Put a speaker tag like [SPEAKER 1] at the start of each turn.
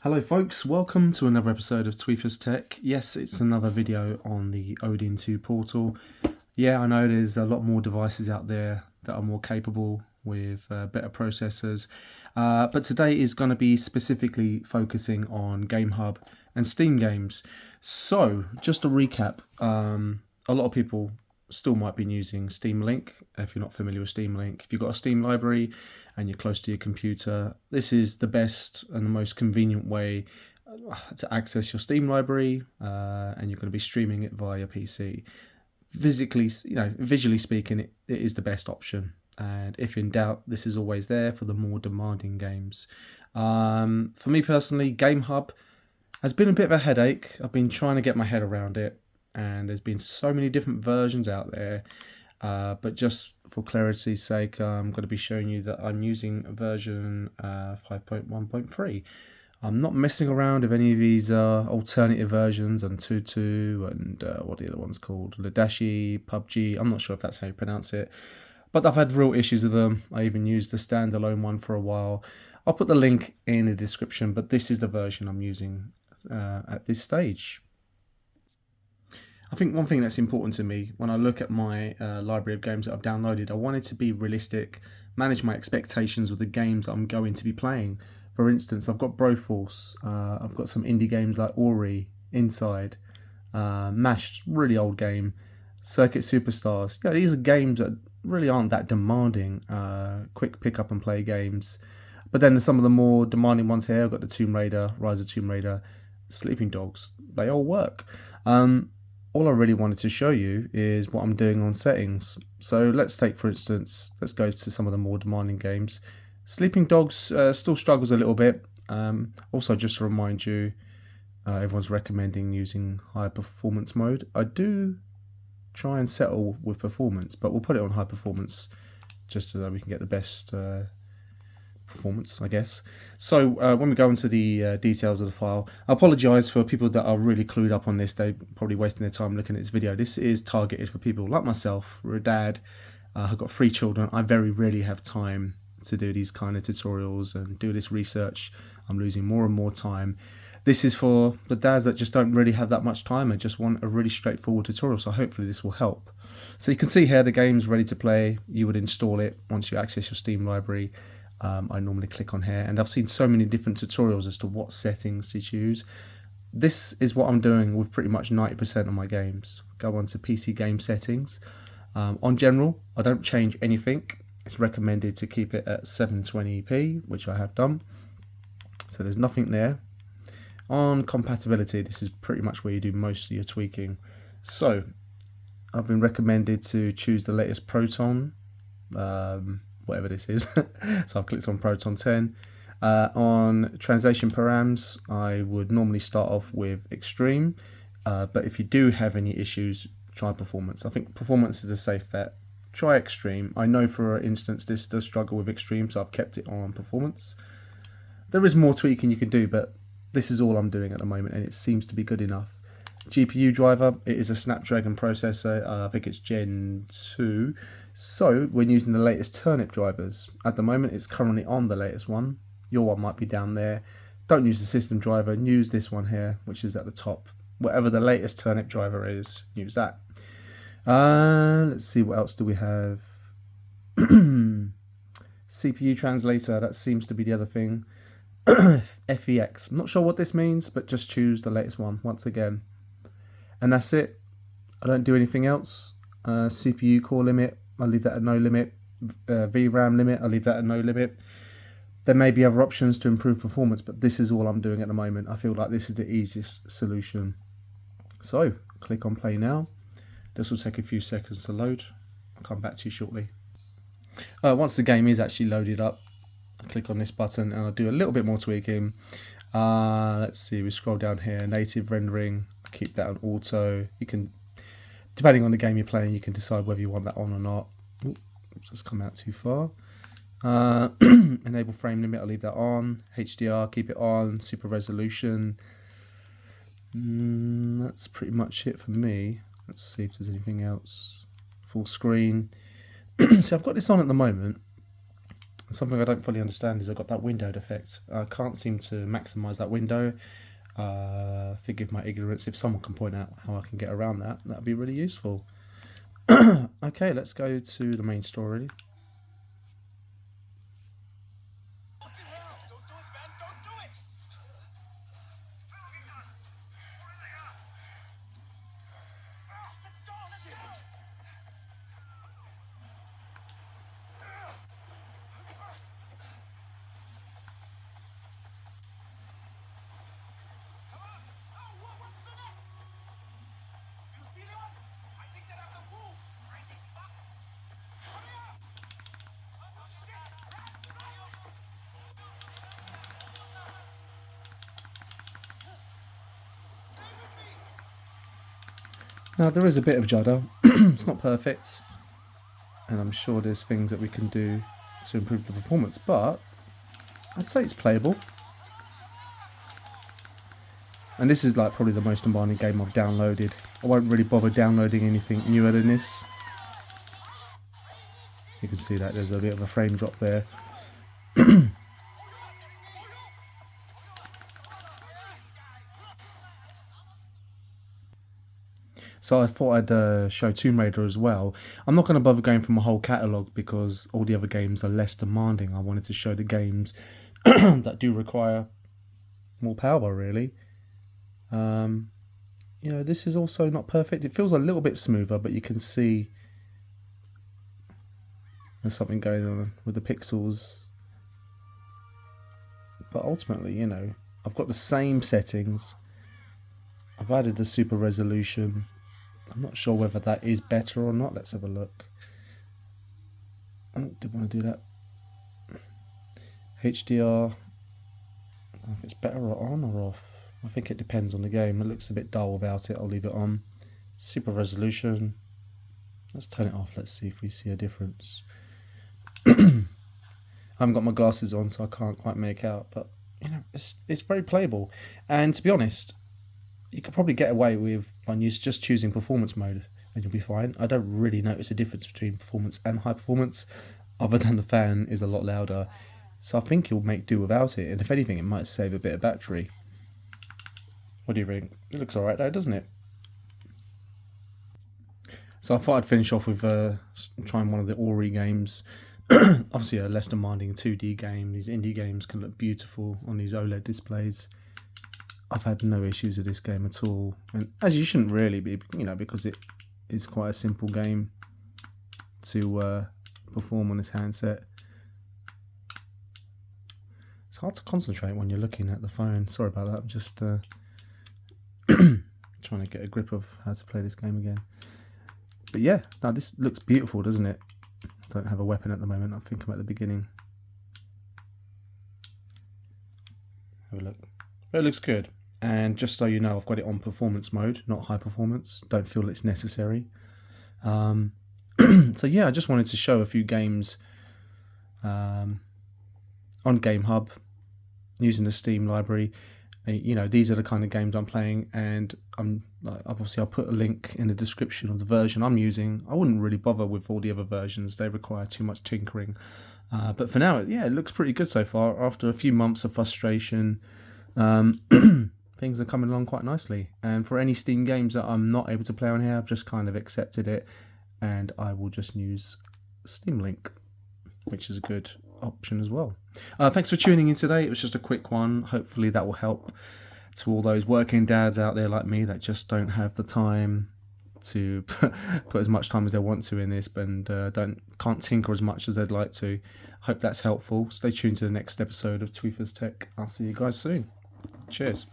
[SPEAKER 1] Hello folks, welcome to another episode of Tweefus Tech. Yes, it's another video on the Odin 2 portal. Yeah, I know there's a lot more devices out there that are more capable with better processors. But today is going to be specifically focusing on Gamehub and Steam games. So, just a recap, a lot of people still might be using Steam Link. If you're not familiar with Steam Link, if you've got a Steam library and you're close to your computer, this is the best and the most convenient way to access your Steam library, and you're going to be streaming it via PC. Visually speaking, it is the best option. And if in doubt, this is always there for the more demanding games. For me personally, Gamehub has been a bit of a headache. I've been trying to get my head around it, and there's been so many different versions out there. But just for clarity's sake, I'm going to be showing you that I'm using version 5.1.3. I'm not messing around with any of these alternative versions on Tutu and what are the other ones called? Ladashi, PUBG. I'm not sure if that's how you pronounce it. But I've had real issues with them. I even used the standalone one for a while. I'll put the link in the description, but this is the version I'm using at this stage. I think one thing that's important to me when I look at my library of games that I've downloaded, I want it to be realistic, manage my expectations with the games that I'm going to be playing. For instance, I've got Broforce, I've got some indie games like Ori, Inside, Mashed, really old game, Circuit Superstars. Yeah, these are games that really aren't that demanding, quick pick up and play games. But then there's some of the more demanding ones here. I've got the Tomb Raider, Rise of Tomb Raider, Sleeping Dogs. They all work. All I really wanted to show you is what I'm doing on settings. So let's take, for instance, let's go to some of the more demanding games. Sleeping Dogs still struggles a little bit. Also, just to remind you, everyone's recommending using high performance mode. I do try and settle with performance, but we'll put it on high performance just so that we can get the best performance, I guess. So when we go into the details of the file, I apologise for people that are really clued up on this. They're probably wasting their time looking at this video. This is targeted for people like myself. We're a dad. I've got 3 children. I very rarely have time to do these kind of tutorials and do this research. I'm losing more and more time. This is for the dads that just don't really have that much time and just want a really straightforward tutorial. So hopefully this will help. So you can see here the game's ready to play. You would install it once you access your Steam library. I normally click on here, and I've seen so many different tutorials as to what settings to choose. This is what I'm doing with pretty much 90% of my games. Go on to PC game settings. On general, I don't change anything. It's recommended to keep it at 720p, which I have done. So there's nothing there. On compatibility, this is pretty much where you do most of your tweaking. So I've been recommended to choose the latest Proton, whatever this is. So I've clicked on Proton 10. On translation params, I would normally start off with extreme, but if you do have any issues, try performance. I think performance is a safe bet. Try extreme. I know, for instance, this does struggle with extreme, so I've kept it on performance. There is more tweaking you can do, but this is all I'm doing at the moment, and it seems to be good enough. GPU driver, it is a Snapdragon processor. I think it's Gen 2. So we're using the latest Turnip drivers. At the moment, it's currently on the latest one. Your one might be down there. Don't use the system driver. Use this one here, which is at the top. Whatever the latest Turnip driver is, use that. Let's see, what else do we have? CPU translator, that seems to be the other thing. FEX. I'm not sure what this means, but just choose the latest one once again. And that's it. I don't do anything else. CPU core limit, I'll leave that at no limit. VRAM limit, I'll leave that at no limit. There may be other options to improve performance, but this is all I'm doing at the moment. I feel like this is the easiest solution. So, click on play now. This will take a few seconds to load. I'll come back to you shortly. Once the game is actually loaded up, I click on this button and I'll do a little bit more tweaking. Let's see, we scroll down here, native rendering, keep that on auto. You can, depending on the game you're playing, you can decide whether you want that on or not. Ooh, just come out too far. Enable frame limit, I'll leave that on. HDR, keep it on. Super resolution. That's pretty much it for me. Let's see if there's anything else. Full screen. So I've got this on at the moment. Something I don't fully understand is I've got that windowed effect. I can't seem to maximise that window. Forgive my ignorance. If someone can point out how I can get around that, that'd be really useful. Okay, let's go to the main story. Now there is a bit of judder. It's not perfect, and I'm sure there's things that we can do to improve the performance, but I'd say it's playable. And this is like probably the most demanding game I've downloaded. I won't really bother downloading anything newer than this. You can see that there's a bit of a frame drop there. So I thought I'd show Tomb Raider as well. I'm not going to bother going through my whole catalogue because all the other games are less demanding. I wanted to show the games that do require more power, really. You know, this is also not perfect. It feels a little bit smoother, but you can see there's something going on with the pixels. But ultimately, you know, I've got the same settings. I've added the super resolution. I'm not sure whether that is better or not. Let's have a look. Oh, did want to do that. HDR. I don't know if it's better on or off. I think it depends on the game. It looks a bit dull without it. I'll leave it on. Super resolution. Let's turn it off. Let's see if we see a difference. I haven't got my glasses on, so I can't quite make out. But you know, it's very playable. And to be honest, you could probably get away with just choosing performance mode, and you'll be fine. I don't really notice a difference between performance and high performance, other than the fan is a lot louder. So I think you'll make do without it. And if anything, it might save a bit of battery. What do you think? It looks alright though, doesn't it? So I thought I'd finish off with trying one of the Ori games. Obviously a less demanding 2D game. These indie games can look beautiful on these OLED displays. I've had no issues with this game at all. And as you shouldn't really be, you know, because it is quite a simple game to perform on this handset. It's hard to concentrate when you're looking at the phone. Sorry about that. I'm just trying to get a grip of how to play this game again. But yeah, now this looks beautiful, doesn't it? I don't have a weapon at the moment. I think I'm at the beginning. Have a look. But it looks good. And just so you know, I've got it on performance mode, not high performance. Don't feel it's necessary. So yeah, I just wanted to show a few games on Gamehub using the Steam library. You know, these are the kind of games I'm playing, and obviously I'll put a link in the description of the version I'm using. I wouldn't really bother with all the other versions. They require too much tinkering. But for now, yeah, it looks pretty good so far. After a few months of frustration, things are coming along quite nicely. And for any Steam games that I'm not able to play on here, I've just kind of accepted it, and I will just use Steam Link, which is a good option as well. Thanks for tuning in today. It was just a quick one. Hopefully that will help to all those working dads out there like me that just don't have the time to put as much time as they want to in this, and can't tinker as much as they'd like to. Hope that's helpful. Stay tuned to the next episode of Tweefer's Tech. I'll see you guys soon. Cheers.